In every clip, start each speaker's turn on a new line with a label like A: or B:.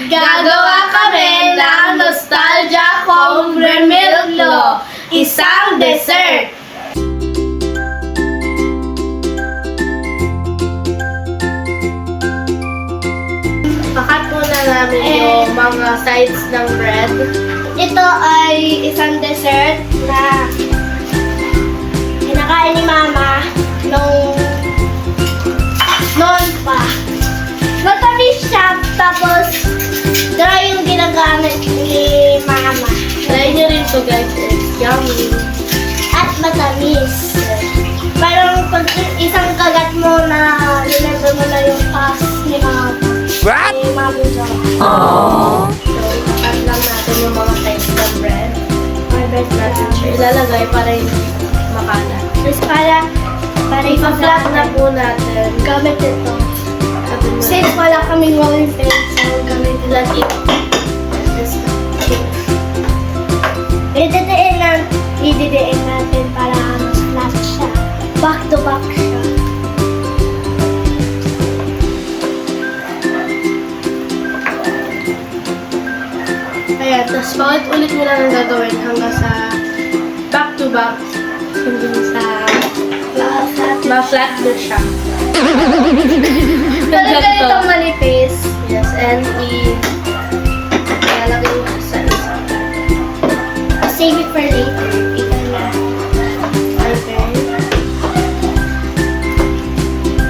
A: Gagawa kami ng Nostalgia Hombre Milk, isang dessert. Pakat muna namin yung mga sides ng bread.
B: Ito ay isang dessert na kinakain ni Mama noon pa. Matamis siya, tapos dry yung ginagamit ni Mama.
A: Try nyo rin to guys, it's yummy.
B: At matamis. Parang pag isang kagat mo na remember mo na yung past ni Mama.
C: What?
B: Ni Mama Joy.
C: Aww.
A: So, ipakat lang natin yung mga sides ng bread. Mga bread natin siya ilalagay para hindi makalat.
B: Tapos para
A: I-flat na po natin.
B: gamit ito. Since wala kaming rolling pin, so gamit nila dito. Ididiin natin para mas flat siya. Back to back siya.
A: Ayan, tapos paulit-ulit mo lang ang gagawin hanggang sa back to back. Hanggang sa ma-flat na siya.
B: Talaga itong manipis.
A: Yes, and ilalagay mo sa isa.
B: Save it for later. Ito na.
A: Okay.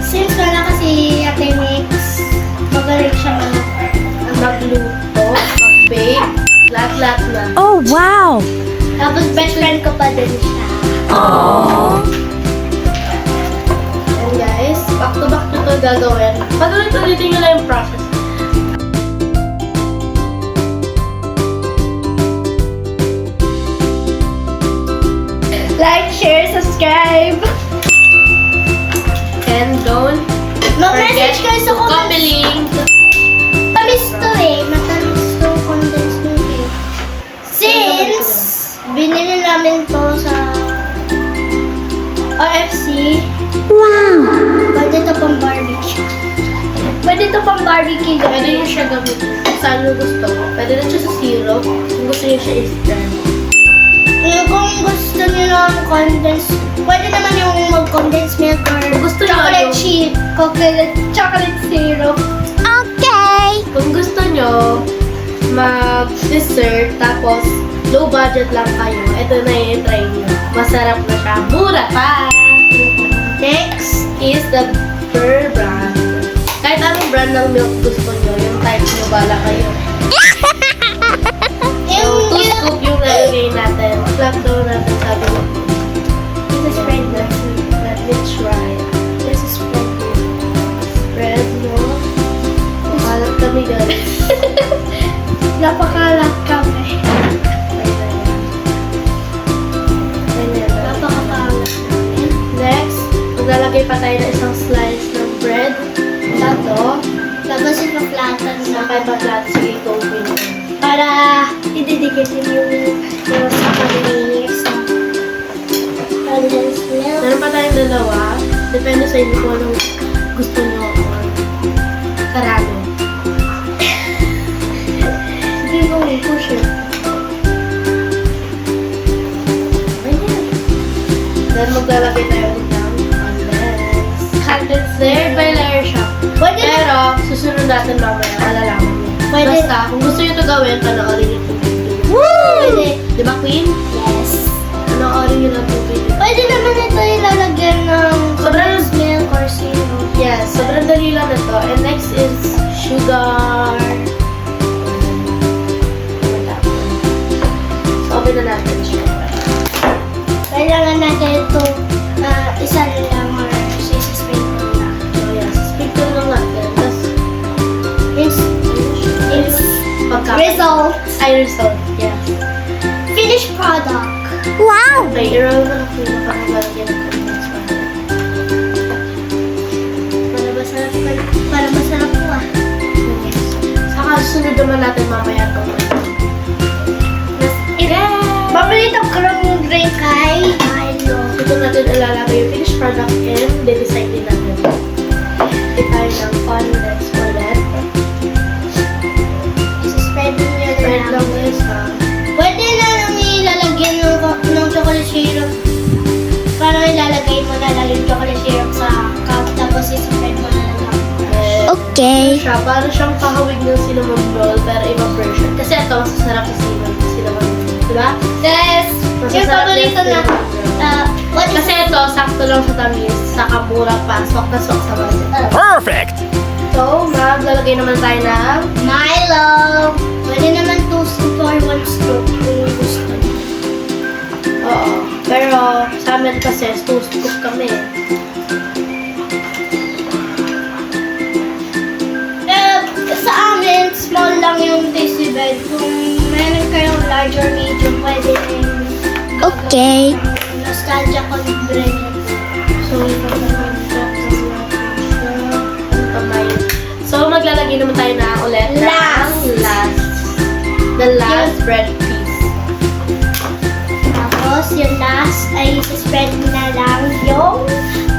B: Since wala kasi Ate Mix, magaling siya
A: Magluto, mag-bake, lahat-lahat na.
C: Oh, wow.
B: Tapos best friend ko pa din siya.
C: Aww.
A: And guys, back to back nyo ito gagawin. Patuloy-tuloy nyo lang yung process.
B: Like, share, subscribe.
A: And don't
B: Mag-message kayo sa
A: to copy link.
B: Matamis to eh. Matamis to condensed milk eh. Since binili namin to sa OFC. Wow! Pwede to pang barbecue. Pwede to pang barbecue.
A: Pwede nyo siya gamitin kung saan nyo gusto. Pwede rin siya sa syrup. Kung gusto nyo siya i-spread.
B: Kung gusto nyo ng condensed, pwede naman yung mag-condensed milk or
A: Gusto nyo
B: chocolate
A: yung-
B: chip, chocolate syrup.
C: Okay.
A: Kung gusto nyo mag-dessert tapos low budget lang kayo, ito na yung try nyo. Masarap na siya. Mura pa! Next is the Burr brand. Kahit anong brand ng milk gusto nyo, yung type nyo, bala kayo. So, 2 scoop yung lalagay natin. Flat dough natin sabi mo.
B: This is spread na.
A: Let me try.
B: This is spread na.
A: Spread mo. Makalat kami guys.
B: Napakalat kami.
A: Ganyan na.
B: Napakalat namin.
A: Next, maglalagay pa tayo ng isang slice ng bread. Tato.
B: Tapos ipa-flatan na.
A: Sakay pa flat. Sige, open.
B: Para ididikitin yung sa pag-iinip sa condensed milk.
A: Meron pa tayong dalawa. Depende sa inyo kung anong gusto nyo or karami.
B: Hindi ko push it.
A: Ayan. Then maglalagay tayo ulit ng condensed. Condensed layer by layer siya.
B: Pwede na.
A: Pero, susunod natin mamaya. Malalaman nyo.
B: Pwede.
A: Basta, kung gusto nyo ito gawin, panoorin nyo itong video.
B: Pwede.
A: Di ba, Queen?
B: Yes.
A: Panoorin nyo lang itong video.
B: Pwede naman ito ilalagyan ng
A: Sobrang-
B: condensed milk or syrup.
A: Yes, sobrang dali lang na to. And next is sugar. So, open na natin siya.
B: Kailangan natin ito isa lang or sisispain ko na.
A: So, yes, sprinkle lang natin. Tapos,
B: It's
A: pagka...
B: result.
A: Ay, result. Yes.
B: Finished product.
C: Wow.
A: Okay, i-roll na natin yung pakakalagyan ng condensed water.
B: Para masarap po ah.
A: Saka, sunod naman natin mamaya ito.
B: Paborito ko lang yung drink ay Milo.
A: Ito natin ilalagay yung finished product and de-decide din natin. Ito tayo ng condensed ulit. siya, parang siyang kahawig ng cinnamon roll, pero ibang version. Kasi ito, masasarap sa cinnamon roll. Diba?
B: Yes! Yung
A: Masasarap
B: paborito
A: yung
B: na.
A: cinnamon roll.
B: What is
A: Kasi ito, sakto lang sa tamis, saka mura pa, swak na swak sa budget.
D: Perfect!
A: So, maglalagay naman tayo ng
B: Milo? Pwede naman 2 scoop or 1 scoop kung gusto niyo.
A: oo. Pero sa amin kasi, 2 scoop kami.
B: Sa amin, small lang yung decibel. Kung meron kayong large or medium, pwede rin.
C: Okay.
B: Nostalgia ko bread.
A: So, so maglalagay naman tayo na ulit ng the last bread piece.
B: Tapos, yung last ay spread na lang yung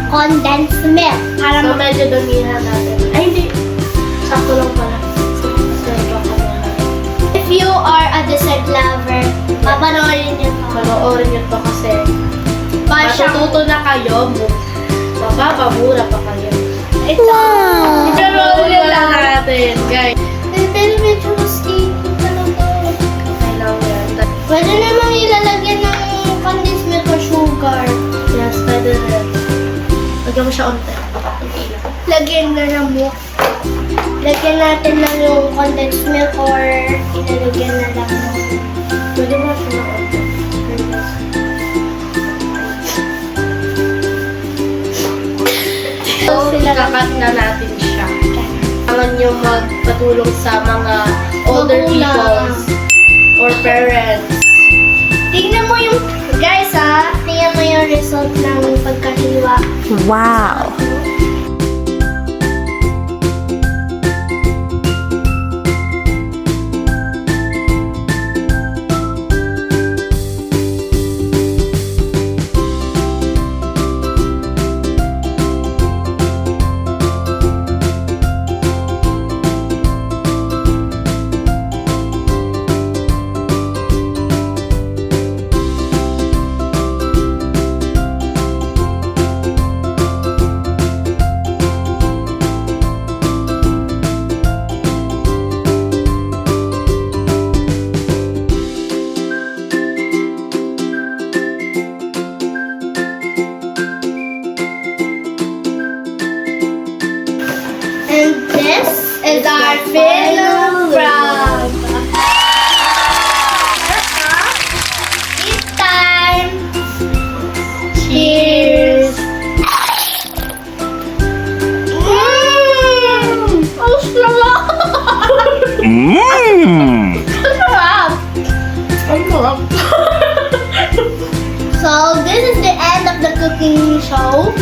B: condensed milk. Para
A: So, medyo damihan natin. Ay, hindi. Sakto lang pala.
B: if you are a dessert lover, papanoorin niyo to.
A: Panoorin nyo to kasi
B: Para siyang-
A: matututo na kayo, mapapamura pa kayo.
B: Ito.
C: Wow.
A: Pero lang natin, guys.
B: Pero medyo sticky talaga.
A: Okay lang yan.
B: Pwede namang ilalagyan ng condensed milk or sugar.
A: Yes, pwede rin. Lagyan mo siya onte. Okay lang.
B: Lagyan na lang mo. Lagyan natin lang yung condensed milk or ilalagyan na lang ng...
A: Pwede mo siya ng onte. So, ikakat na natin siya. Kailangan nyo magpatulong sa mga older
B: Magulang.
A: peoples or parents.
B: Tingnan mo yung... Guys tingnan mo yung result ng pagkahiwa.
C: Wow.
B: And this is our final round. Eat time! Cheers! Ang sarap!
D: Mmm!
B: Ang sarap!
A: Ang sarap.
B: So, this is the end of the cooking show.